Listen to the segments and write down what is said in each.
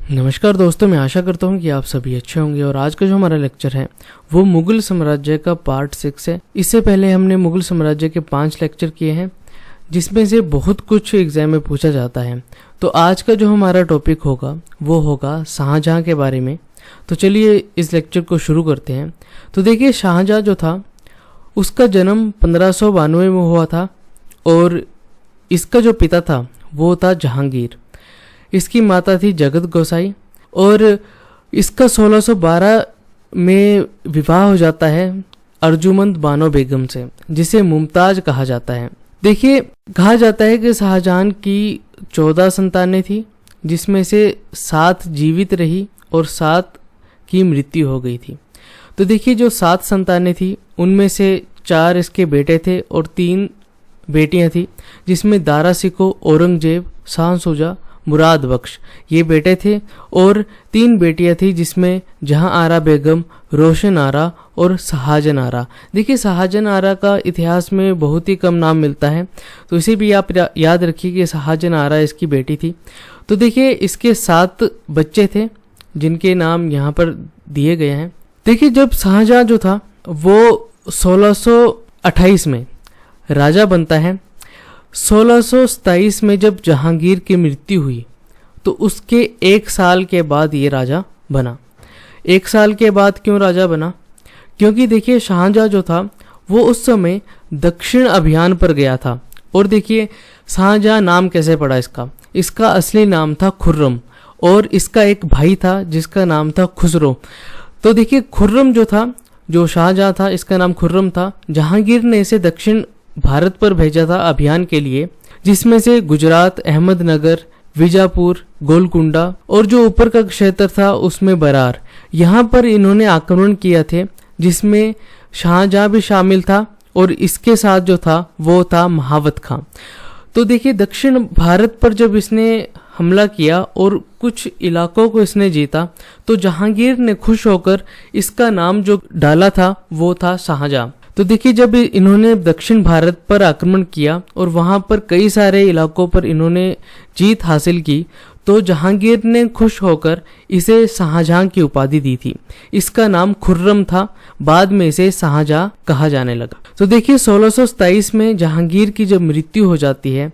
नमस्कार दोस्तों, मैं आशा करता हूँ कि आप सभी अच्छे होंगे। और आज का जो हमारा लेक्चर है वो मुगल साम्राज्य का पार्ट 6 है। इससे पहले हमने मुगल साम्राज्य के 5 लेक्चर किए हैं जिसमें से बहुत कुछ एग्जाम में पूछा जाता है। तो आज का जो हमारा टॉपिक होगा वो होगा शाहजहाँ के बारे में। तो चलिए इस लेक्चर को शुरू करते हैं। तो देखिए, शाहजहाँ जो था उसका जन्म 1592 में हुआ था और इसका जो पिता था वो था जहांगीर। इसकी माता थी जगत गोसाई और इसका 1612 में विवाह हो जाता है अर्जुमंद बानो बेगम से, जिसे मुमताज कहा जाता है। देखिए, कहा जाता है कि शाहजहां की 14 संतानें थी, जिसमें से 7 जीवित रही और 7 की मृत्यु हो गई थी। तो देखिए, जो 7 संतानें थी उनमें से 4 इसके बेटे थे और 3 बेटियां थी, जिसमें दारा सिको, औरंगजेब, शाह शुजा, मुराद बख्श ये बेटे थे और 3 बेटियां थी, जिसमें जहां आरा बेगम, रोशन आरा और शाहजहां आरा। देखिए, शाहजहां आरा का इतिहास में बहुत ही कम नाम मिलता है, तो इसे भी आप याद रखिए कि शाहजहां आरा इसकी बेटी थी। तो देखिए, इसके 7 बच्चे थे जिनके नाम यहाँ पर दिए गए हैं। देखिए, जब शाहजहां जो था वो 1628 में राजा बनता है। 1627 में जब जहांगीर की मृत्यु हुई तो उसके 1 साल के बाद ये राजा बना। 1 साल के बाद क्यों राजा बना? क्योंकि देखिए, शाहजहां जो था वो उस समय दक्षिण अभियान पर गया था। और देखिए, शाहजहां नाम कैसे पड़ा इसका असली नाम था खुर्रम और इसका एक भाई था जिसका नाम था खुसरो। तो देखिए, खुर्रम जो था, जो शाहजहां था, इसका नाम खुर्रम था। जहांगीर ने इसे दक्षिण भारत पर भेजा था अभियान के लिए, जिसमें से गुजरात, अहमदनगर, विजापुर, गोलकुंडा और जो ऊपर का क्षेत्र था उसमें बरार, यहाँ पर इन्होंने आक्रमण किया थे, जिसमें शाहजहां भी शामिल था और इसके साथ जो था वो था महावत खां। तो देखिए, दक्षिण भारत पर जब इसने हमला किया और कुछ इलाकों को इसने जीता, तो जहांगीर ने खुश होकर इसका नाम जो डाला था वो था शाहजहां। तो देखिए, जब इन्होंने दक्षिण भारत पर आक्रमण किया और वहां पर कई सारे इलाकों पर इन्होंने जीत हासिल की, तो जहांगीर ने खुश होकर इसे शाहजहां की उपाधि दी थी। इसका नाम खुर्रम था, बाद में इसे शाहजहां कहा जाने लगा। तो देखिए, 1627 में जहांगीर की जब मृत्यु हो जाती है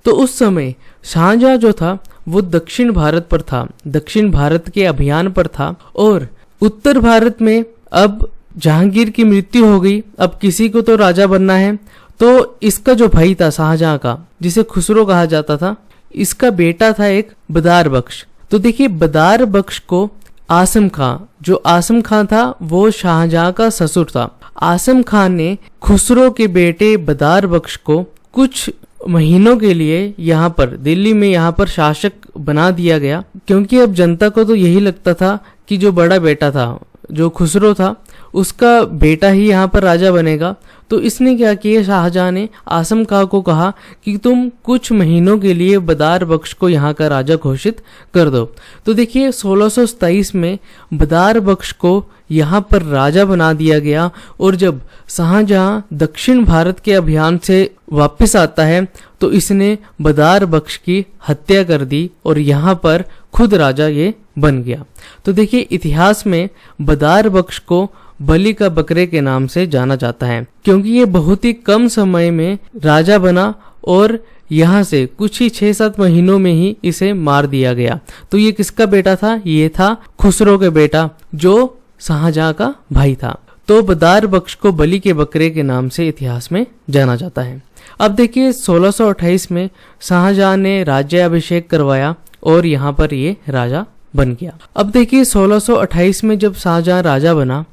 तो उस समय शाहजहां जो था वो दक्षिण भारत पर था, दक्षिण भारत के अभियान पर था। और उत्तर भारत में अब जहांगीर की मृत्यु हो गई, अब किसी को तो राजा बनना है। तो इसका जो भाई था शाहजहां का, जिसे खुसरो कहा जाता था, इसका बेटा था एक बदार बख्श। तो देखिए, बदार बख्श को आसम खां, जो आसम खां था वो शाहजहां का ससुर था। आसम खां ने खुसरो के बेटे बदार बख्श को कुछ महीनों के लिए यहाँ पर दिल्ली में यहाँ पर शासक बना दिया गया, क्योंकि अब जनता को तो यही लगता था कि जो बड़ा बेटा था, जो खुसरो था, उसका बेटा ही यहाँ पर राजा बनेगा। तो इसने क्या किया, शाहजहां ने आसम खां को कहा कि तुम कुछ महीनों के लिए बदार बख्श को यहाँ का राजा घोषित कर दो। तो देखिए, 1627 में बदार बख्श को यहाँ पर राजा बना दिया गया। और जब शाहजहां दक्षिण भारत के अभियान से वापस आता है तो इसने बदार बख्श की हत्या कर दी और यहाँ पर खुद राजा ये बन गया। तो देखिए, इतिहास में बदार बख्श को बलि का बकरे के नाम से जाना जाता है, क्योंकि ये बहुत ही कम समय में राजा बना और यहाँ से कुछ ही 6-7 महीनों में ही इसे मार दिया गया। तो ये किसका बेटा था? ये था खुसरो के बेटा, जो शाहजहां का भाई था। तो बदार बख्श को बलि के बकरे के नाम से इतिहास में जाना जाता है। अब देखिए, 1628 में शाहजहां ने राज्याभिषेक करवाया और यहाँ पर ये राजा बन गया। अब देखिए, 1628 में जब शाहजहां राजा बना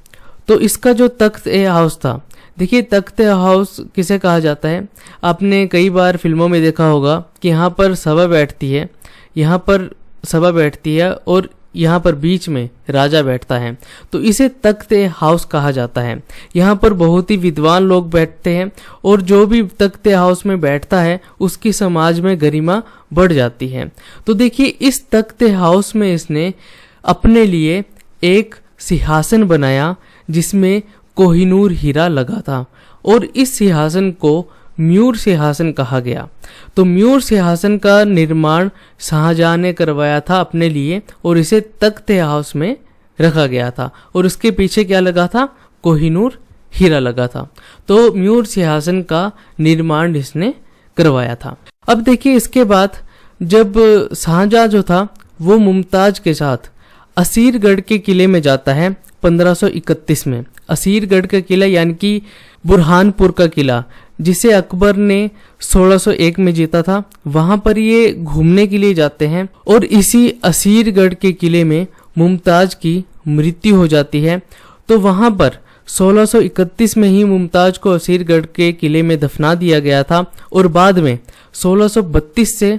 तो इसका जो तख्त ए हाउस था, देखिए तख्त ए हाउस किसे कहा जाता है? आपने कई बार फिल्मों में देखा होगा कि यहाँ पर सभा बैठती है, यहाँ पर सभा बैठती है और यहाँ पर बीच में राजा बैठता है, तो इसे तख्त ए हाउस कहा जाता है। यहाँ पर बहुत ही विद्वान लोग बैठते हैं और जो भी तख्त ए हाउस में बैठता है उसकी समाज में गरिमा बढ़ जाती है। तो देखिए, इस तख्त ए हाउस में इसने अपने लिए एक सिंहासन बनाया जिसमें कोहिनूर हीरा लगा था और इस सिंहासन को म्यूर सिंहासन कहा गया। तो म्यूर सिंहासन का निर्माण शाहजहां ने करवाया था अपने लिए और इसे तख्त हाउस में रखा गया था और उसके पीछे क्या लगा था, कोहिनूर हीरा लगा था। तो म्यूर सिंहासन का निर्माण इसने करवाया था। अब देखिए इसके बाद जब शाहजहां जो था वो मुमताज के साथ असीरगढ़ के किले में जाता है 1531 में। असीरगढ़ का किला यानी कि बुरहानपुर का किला जिसे अकबर ने 1601 में जीता था, वहां पर ये घूमने के लिए जाते हैं और इसी असीरगढ़ के किले में मुमताज की मृत्यु हो जाती है। तो वहां पर 1631 में ही मुमताज को असीरगढ़ के किले में दफना दिया गया था और बाद में 1632 से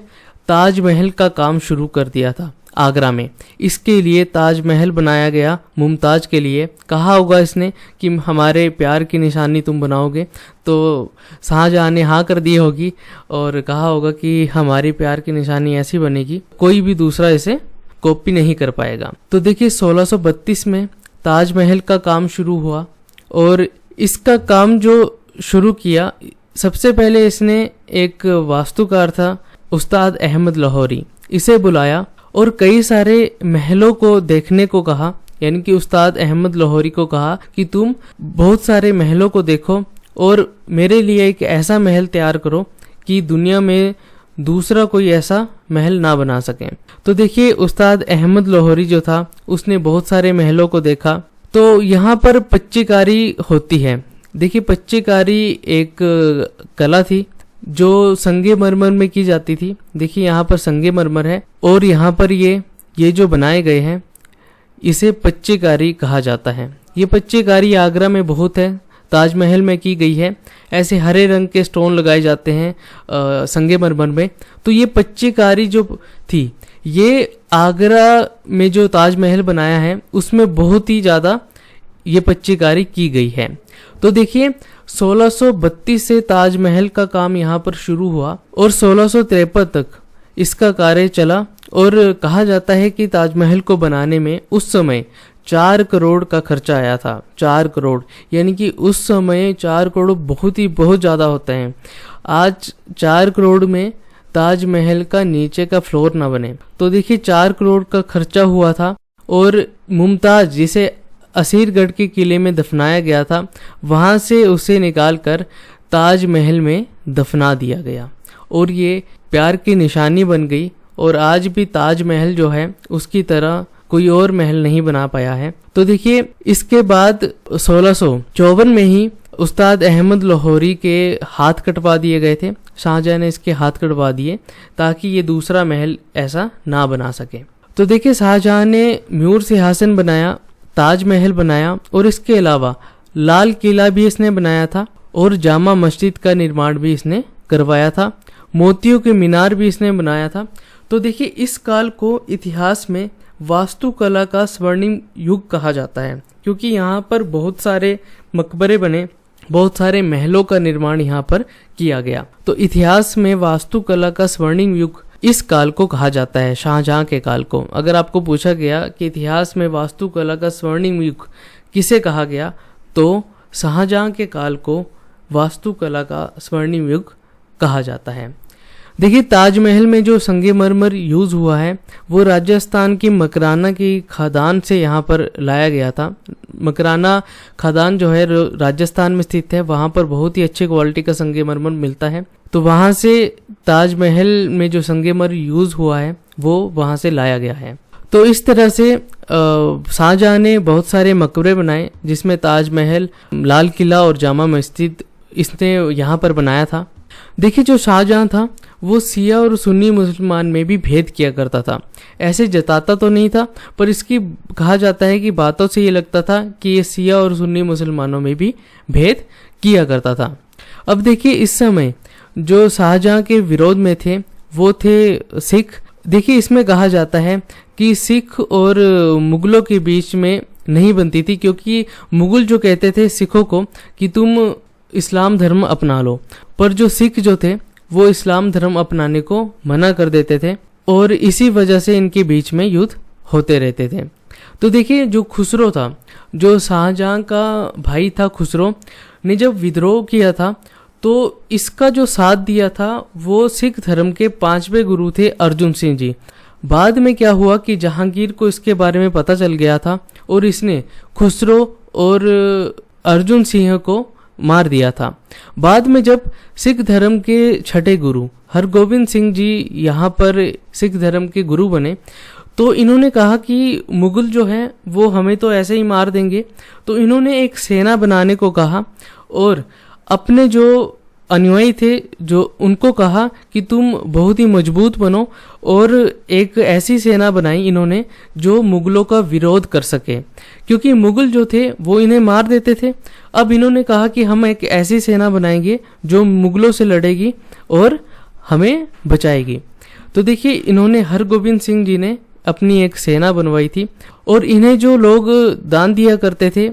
ताजमहल का काम शुरू कर दिया था आगरा में। इसके लिए ताजमहल बनाया गया मुमताज के लिए। कहा होगा इसने कि हमारे प्यार की निशानी तुम बनाओगे, तो शाहजहां ने हाँ कर दी होगी और कहा होगा कि हमारी प्यार की निशानी ऐसी बनेगी कोई भी दूसरा इसे कॉपी नहीं कर पाएगा। तो देखिए 1632 में ताजमहल का काम शुरू हुआ और इसका काम जो शुरू किया, सबसे पहले इसने एक वास्तुकार था उस्ताद अहमद लाहौरी, इसे बुलाया और कई सारे महलों को देखने को कहा। यानी कि उस्ताद अहमद लाहौरी को कहा कि तुम बहुत सारे महलों को देखो और मेरे लिए एक ऐसा महल तैयार करो कि दुनिया में दूसरा कोई ऐसा महल ना बना सके। तो देखिए उस्ताद अहमद लाहौरी जो था उसने बहुत सारे महलों को देखा। तो यहाँ पर पच्चीकारी होती है। देखिए पच्चीकारी एक कला थी जो संगे मरमर में की जाती थी। देखिए यहाँ पर संगे मरमर है और यहाँ पर ये जो बनाए गए हैं इसे पच्चीकारी कहा जाता है। ये पच्चीकारी आगरा में बहुत है, ताजमहल में की गई है। ऐसे हरे रंग के स्टोन लगाए जाते हैं संगे मरमर में। तो ये पच्चीकारी जो थी ये आगरा में जो ताजमहल बनाया है उसमें बहुत ही ज़्यादा ये पच्चीकारी की गई है। तो देखिए 1632 से ताजमहल का काम यहाँ पर शुरू हुआ और 1653 तक इसका कार्य चला और कहा जाता है कि ताजमहल को बनाने में उस समय 4 करोड़ का खर्चा आया था। 4 करोड़ यानी कि उस समय 4 करोड़ बहुत ज़्यादा होते हैं। आज 4 करोड़ में ताजमहल का नीचे का फ्लोर ना बने। तो देखिए 4 करोड़ का खर्चा हुआ था और मुमताज जिसे असीरगढ़ के किले में दफनाया गया था वहां से उसे निकालकर ताजमहल में दफना दिया गया और ये प्यार की निशानी बन गई। और आज भी ताजमहल जो है उसकी तरह कोई और महल नहीं बना पाया है। तो देखिए इसके बाद 1654 में ही उस्ताद अहमद लाहौरी के हाथ कटवा दिए गए थे। शाहजहां ने इसके हाथ कटवा दिए ताकि ये दूसरा महल ऐसा ना बना सके। तो देखिए शाहजहां ने म्यूर सिंहासन बनाया, ताजमहल बनाया और इसके अलावा लाल किला भी इसने बनाया था और जामा मस्जिद का निर्माण भी इसने करवाया था। मोतियों के मीनार भी इसने बनाया था। तो देखिए इस काल को इतिहास में वास्तुकला का स्वर्णिम युग कहा जाता है क्योंकि यहाँ पर बहुत सारे मकबरे बने, बहुत सारे महलों का निर्माण यहाँ पर किया गया। तो इतिहास में वास्तुकला का स्वर्णिम युग इस काल को कहा जाता है, शाहजहां के काल को। अगर आपको पूछा गया कि इतिहास में वास्तुकला का स्वर्णिम युग किसे कहा गया तो शाहजहां के काल को वास्तुकला का स्वर्णिम युग कहा जाता है। देखिए ताजमहल में जो संगमरमर यूज हुआ है वो राजस्थान की मकराना की खदान से यहाँ पर लाया गया था। मकराना खदान जो है राजस्थान में स्थित है, वहाँ पर बहुत ही अच्छे क्वालिटी का संगमरमर मिलता है। तो वहाँ से ताजमहल में जो संगमरमर यूज हुआ है वो वहाँ से लाया गया है। तो इस तरह से शाहजहां ने बहुत सारे मकबरे बनाए जिसमें ताजमहल, लाल किला और जामा मस्जिद इसने यहाँ पर बनाया था। देखिए जो शाहजहां था वो शिया और सुन्नी मुसलमान में भी भेद किया करता था। ऐसे जताता तो नहीं था पर इसकी कहा जाता है कि बातों से ये लगता था कि ये शिया और सुन्नी मुसलमानों में भी भेद किया करता था। अब देखिए इस समय जो शाहजहां के विरोध में थे वो थे सिख। देखिए इसमें कहा जाता है कि सिख और मुगलों के बीच में नहीं बनती थी क्योंकि मुगल जो कहते थे सिखों को कि तुम इस्लाम धर्म अपना लो, पर जो सिख जो थे वो इस्लाम धर्म अपनाने को मना कर देते थे और इसी वजह से इनके बीच में युद्ध होते रहते थे। तो देखिए जो खुसरो था, जो शाहजहां का भाई था खुसरो ने जब विद्रोह किया था तो इसका जो साथ दिया था वो सिख धर्म के 5वें गुरु थे अर्जुन सिंह जी। बाद में क्या हुआ कि जहांगीर को इसके बारे में पता चल गया था और इसने खुसरो और अर्जुन सिंह को मार दिया था। बाद में जब सिख धर्म के 6ठे गुरु हरगोबिंद सिंह जी यहाँ पर सिख धर्म के गुरु बने, तो इन्होंने कहा कि मुगल जो है वो हमें तो ऐसे ही मार देंगे। तो इन्होंने एक सेना बनाने को कहा और अपने जो अनुयायी थे जो उनको कहा कि तुम बहुत ही मजबूत बनो, और एक ऐसी सेना बनाई इन्होंने जो मुगलों का विरोध कर सके, क्योंकि मुगल जो थे वो इन्हें मार देते थे। अब इन्होंने कहा कि हम एक ऐसी सेना बनाएंगे जो मुगलों से लड़ेगी और हमें बचाएगी। तो देखिए इन्होंने हरगोबिंद सिंह जी ने अपनी एक सेना बनवाई थी, और इन्हें जो लोग दान दिया करते थे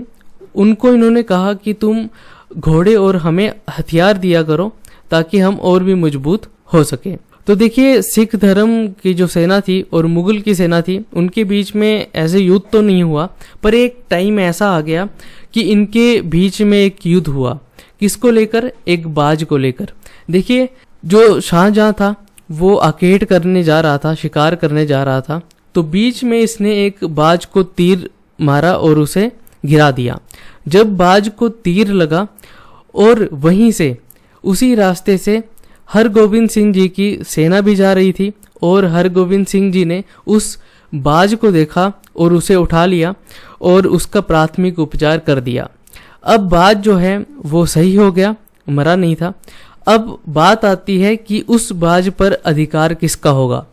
उनको इन्होंने कहा कि तुम घोड़े और हमें हथियार दिया करो ताकि हम और भी मजबूत हो सके। तो देखिए सिख धर्म की जो सेना थी और मुगल की सेना थी उनके बीच में ऐसे युद्ध तो नहीं हुआ, पर एक टाइम ऐसा आ गया कि इनके बीच में एक युद्ध हुआ। किसको लेकर? एक बाज को लेकर। देखिए जो शाहजहां था वो अकेट करने जा रहा था, शिकार करने जा रहा था, तो बीच में इसने एक बाज को तीर मारा और उसे गिरा दिया। जब बाज को तीर लगा और वहीं से उसी रास्ते से हरगोबिंद सिंह जी की सेना भी जा रही थी, और हरगोबिंद सिंह जी ने उस बाज को देखा और उसे उठा लिया और उसका प्राथमिक उपचार कर दिया। अब बाज जो है वो सही हो गया, मरा नहीं था। अब बात आती है कि उस बाज पर अधिकार किसका होगा।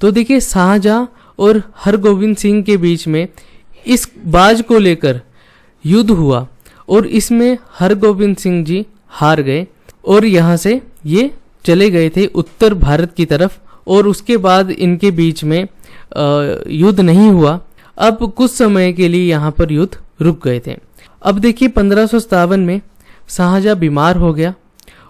तो देखिए शाहजहां और हरगोबिंद सिंह के बीच में इस बाज को लेकर युद्ध हुआ, और इसमें हरगोबिंद सिंह जी हार गए और यहाँ से ये चले गए थे उत्तर भारत की तरफ, और उसके बाद इनके बीच में युद्ध नहीं हुआ। अब कुछ समय के लिए यहाँ पर युद्ध रुक गए थे। अब देखिए 1557 में शाहजहां बीमार हो गया,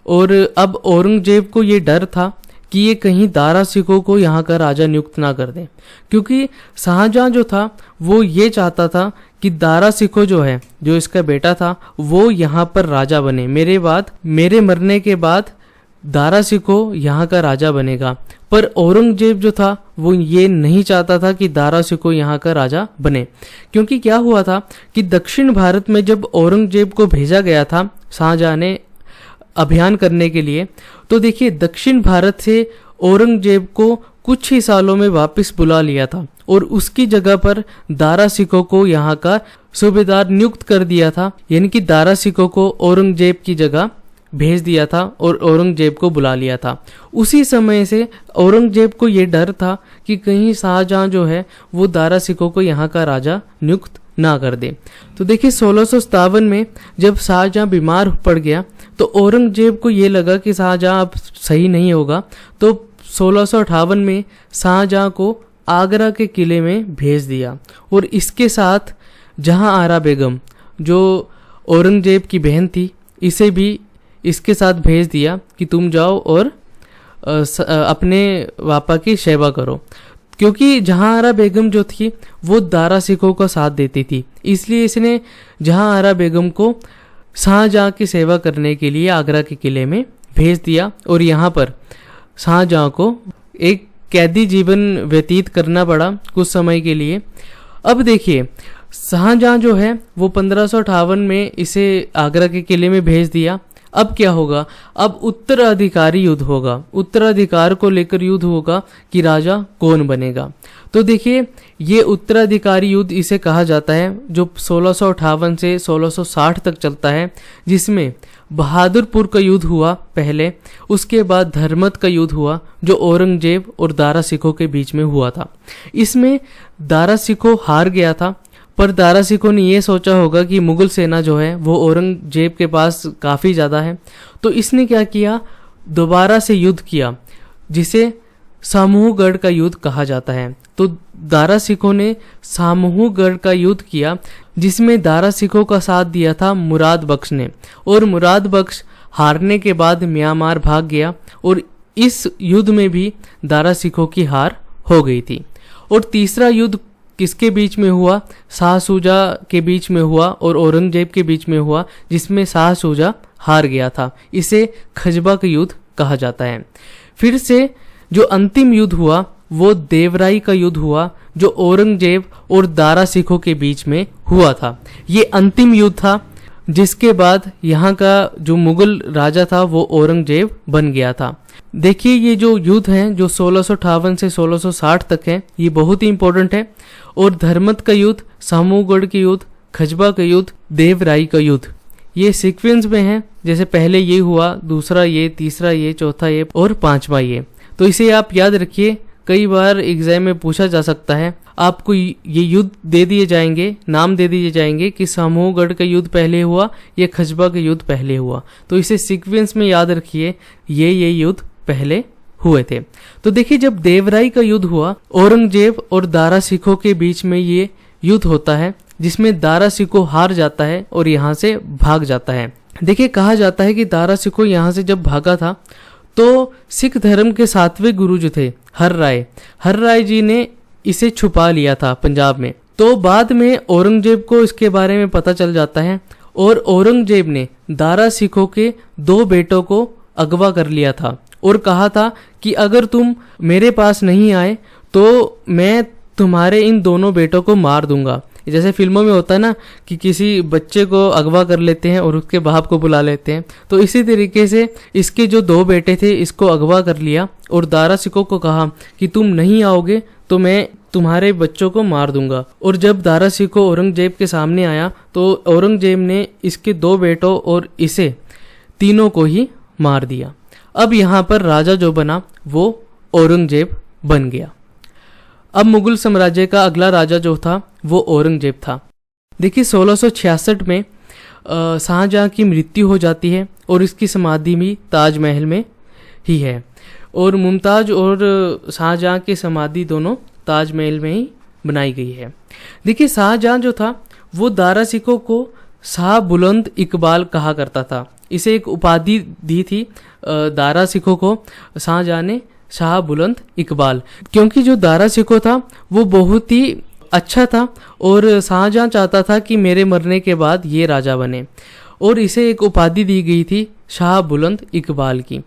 और अब औरंगजेब को ये डर था कि ये कहीं दारा सिकों को यहाँ का राजा नियुक्त ना कर दें, क्योंकि शाहजहां जो था वो ये चाहता था कि दारा सिको जो है, जो इसका बेटा था, वो यहाँ पर राजा बने। मेरे मरने के बाद दारा सिको यहाँ का राजा बनेगा। पर औरंगजेब जो था वो ये नहीं चाहता था कि दारा सिको यहाँ का राजा बने, क्योंकि क्या हुआ था कि दक्षिण भारत में जब औरंगजेब को भेजा गया था शाहजहां ने अभियान करने के लिए, तो देखिए दक्षिण भारत से औरंगजेब को कुछ ही सालों में वापस बुला लिया था, और उसकी जगह पर दारा सिको को यहाँ का सूबेदार नियुक्त कर दिया था। यानी कि दारा सिको को औरंगजेब की जगह भेज दिया था और औरंगजेब को बुला लिया था। उसी समय से औरंगजेब को ये डर था कि कहीं शाहजहां जो है वो दारा सिको को यहाँ का राजा नियुक्त ना कर दे। तो देखिए 1657 में जब शाहजहां बीमार पड़ गया, तो औरंगजेब को ये लगा कि शाहजहां अब सही नहीं होगा, तो 1658 में शाहजहां को आगरा के किले में भेज दिया, और इसके साथ जहां आरा बेगम जो औरंगजेब की बहन थी, इसे भी इसके साथ भेज दिया कि तुम जाओ और अपने पापा की सेवा करो, क्योंकि जहांआरा बेगम जो थी वो दारा सिकों का साथ देती थी, इसलिए इसने जहांआरा बेगम को शाहजहां की सेवा करने के लिए आगरा के किले में भेज दिया, और यहाँ पर शाहजहां को एक कैदी जीवन व्यतीत करना पड़ा कुछ समय के लिए। अब देखिए शाहजहां जो है वो 1558 में इसे आगरा के किले में भेज दिया। अब क्या होगा? अब उत्तराधिकारी युद्ध होगा, उत्तराधिकार को लेकर युद्ध होगा कि राजा कौन बनेगा। तो देखिए ये उत्तराधिकारी युद्ध इसे कहा जाता है, जो 1658 से 1660 तक चलता है, जिसमें बहादुरपुर का युद्ध हुआ पहले, उसके बाद धर्मत का युद्ध हुआ जो औरंगजेब और दारा सिकों के बीच में हुआ था। इसमें दारा सिको हार गया था, पर दारा सिकों ने ये सोचा होगा कि मुगल सेना जो है वो औरंगजेब के पास काफ़ी ज़्यादा है, तो इसने क्या किया, दोबारा से युद्ध किया, जिसे सामूहगढ़ का युद्ध कहा जाता है। तो दारा सिकों ने सामूहगढ़ का युद्ध किया, जिसमें दारा सिकों का साथ दिया था मुराद बख्श ने, और मुराद बख्श हारने के बाद म्यांमार भाग गया, और इस युद्ध में भी दारा सिकों की हार हो गई थी। और तीसरा युद्ध किसके बीच में हुआ? शाह सूजा के बीच में हुआ और औरंगजेब के बीच में हुआ, जिसमें शाह सूजा हार गया था। इसे खजबा का युद्ध कहा जाता है। फिर से जो अंतिम युद्ध हुआ वो देवराई का युद्ध हुआ, जो औरंगजेब और दारा सिखों के बीच में हुआ था। ये अंतिम युद्ध था, जिसके बाद यहाँ का जो मुगल राजा था वो औरंगजेब बन गया था। देखिए ये जो युद्ध है जो 1658 से 1660 तक है, ये बहुत ही इंपॉर्टेंट है। और धर्मत का युद्ध, सामूगढ़ के युद्ध, खजबा का युद्ध, देवराई का युद्ध, ये सीक्वेंस में है। जैसे पहले ये हुआ, दूसरा ये, तीसरा ये, चौथा ये और पांचवा ये। तो इसे आप याद रखिए, कई बार एग्जाम में पूछा जा सकता है। आपको ये युद्ध दे दिए जाएंगे, नाम दे दिए जाएंगे कि सामूगढ़ का युद्ध पहले हुआ या खजबा का युद्ध पहले हुआ। तो इसे सीक्वेंस में याद रखिए, ये युद्ध पहले हुए थे। तो देखिए जब देवराई का युद्ध हुआ, औरंगजेब और दारा सिखों के बीच में ये युद्ध होता है, जिसमें दारा सिखो हार जाता है और यहाँ से भाग जाता है। देखिए कहा जाता है कि दारा सिखो यहाँ से जब भागा था तो सिख धर्म के 7वें गुरु जो थे हर राय जी ने इसे छुपा लिया था पंजाब में। तो बाद में औरंगजेब को इसके बारे में पता चल जाता है और औरंगजेब ने दारा सिखों के 2 बेटों को अगवा कर लिया था और कहा था कि अगर तुम मेरे पास नहीं आए तो मैं तुम्हारे इन दोनों बेटों को मार दूंगा। जैसे फिल्मों में होता है ना कि किसी बच्चे को अगवा कर लेते हैं और उसके बाप को बुला लेते हैं, तो इसी तरीके से इसके जो 2 बेटे थे इसको अगवा कर लिया और दारा सिखों को कहा कि तुम नहीं आओगे तो मैं तुम्हारे बच्चों को मार दूंगा। और जब दारा सिखो औरंगजेब के सामने आया तो औरंगजेब ने इसके 2 बेटों और इसे तीनों को ही मार दिया। अब यहाँ पर राजा जो बना वो औरंगजेब बन गया। अब मुगल साम्राज्य का अगला राजा जो था वो औरंगजेब था। देखिए 1666 में शाहजहां की मृत्यु हो जाती है और इसकी समाधि भी ताजमहल में ही है और मुमताज और शाहजहां की समाधि दोनों ताजमहल में ही बनाई गई है। देखिए शाहजहां जो था वो दारा सिखों को शाह बुलंद इकबाल कहा करता था। इसे एक उपाधि दी थी दारा सिखों को शाहजहां ने, शाह बुलंद इकबाल, क्योंकि जो दारा सिखो था वो बहुत ही अच्छा था और शाहजहां चाहता था कि मेरे मरने के बाद ये राजा बने और इसे एक उपाधि दी गई थी शाह बुलंद इकबाल की।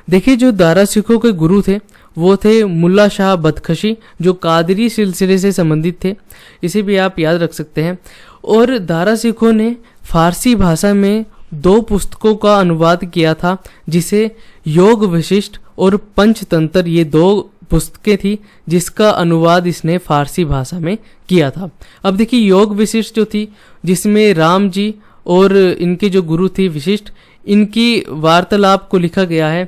देखिए जो दारा सिखों के गुरु थे वो थे मुल्ला शाह बदखशी, जो कादरी सिलसिले से संबंधित थे। इसे भी आप याद रख सकते हैं। और दारा सिखों ने फारसी भाषा में 2 पुस्तकों का अनुवाद किया था, जिसे योग वशिष्ठ और पंचतंत्र, ये 2 पुस्तकें थी जिसका अनुवाद इसने फारसी भाषा में किया था। अब देखिए योग वशिष्ठ जो थी, जिसमें राम जी और इनके जो गुरु थी वशिष्ठ, इनकी वार्तालाप को लिखा गया है।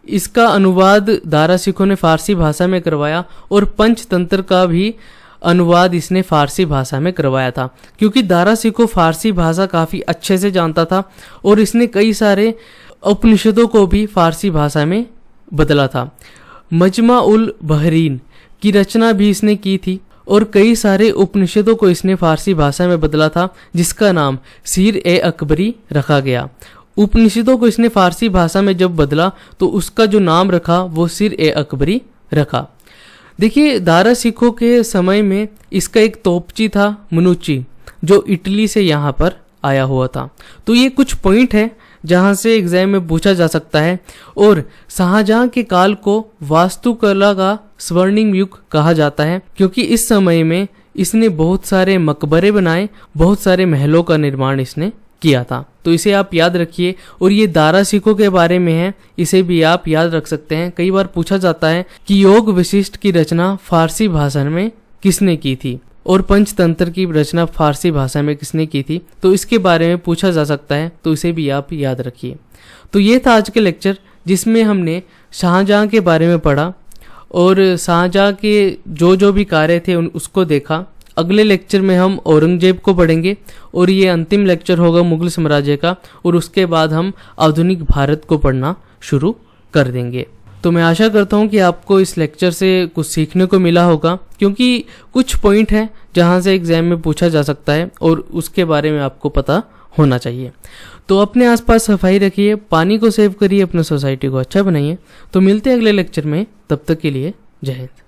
इसका अनुवाद दारा सिखों ने फारसी भाषा में करवाया और पंचतंत्र का भी अनुवाद इसने फारसी भाषा में करवाया था, क्योंकि दारा सिखो फारसी भाषा काफ़ी अच्छे से जानता था और इसने कई सारे उपनिषदों को भी फारसी भाषा में बदला था। मजमा उल बहरीन की रचना भी इसने की थी और कई सारे उपनिषदों को इसने फारसी भाषा में बदला था, जिसका नाम सीर ए अकबरी रखा गया। उपनिषदों को इसने फारसी भाषा में जब बदला तो उसका जो नाम रखा वो सीर ए अकबरी रखा। देखिए दारा सिखों के समय में इसका एक तोपची था मनुची, जो इटली से यहाँ पर आया हुआ था। तो ये कुछ पॉइंट है जहाँ से एग्जाम में पूछा जा सकता है। और शाहजहां के काल को वास्तुकला का स्वर्णिम युग कहा जाता है, क्योंकि इस समय में इसने बहुत सारे मकबरे बनाए, बहुत सारे महलों का निर्माण इसने किया था। तो इसे आप याद रखिए। और ये दारा सिखों के बारे में है, इसे भी आप याद रख सकते हैं। कई बार पूछा जाता है कि योग वशिष्ठ की रचना फारसी भाषा में किसने की थी और पंचतंत्र की रचना फारसी भाषा में किसने की थी, तो इसके बारे में पूछा जा सकता है। तो इसे भी आप याद रखिए। तो ये था आज के लेक्चर, जिसमें हमने शाहजहां के बारे में पढ़ा और शाहजहां के जो भी कार्य थे उसको देखा। अगले लेक्चर में हम औरंगजेब को पढ़ेंगे और ये अंतिम लेक्चर होगा मुगल साम्राज्य का, और उसके बाद हम आधुनिक भारत को पढ़ना शुरू कर देंगे। तो मैं आशा करता हूँ कि आपको इस लेक्चर से कुछ सीखने को मिला होगा, क्योंकि कुछ पॉइंट है जहाँ से एग्जाम में पूछा जा सकता है और उसके बारे में आपको पता होना चाहिए। तो अपने आसपास सफाई रखिए, पानी को सेव करिए, अपने सोसाइटी को अच्छा बनाइए। तो मिलते हैं अगले लेक्चर में, तब तक के लिए जय हिंद।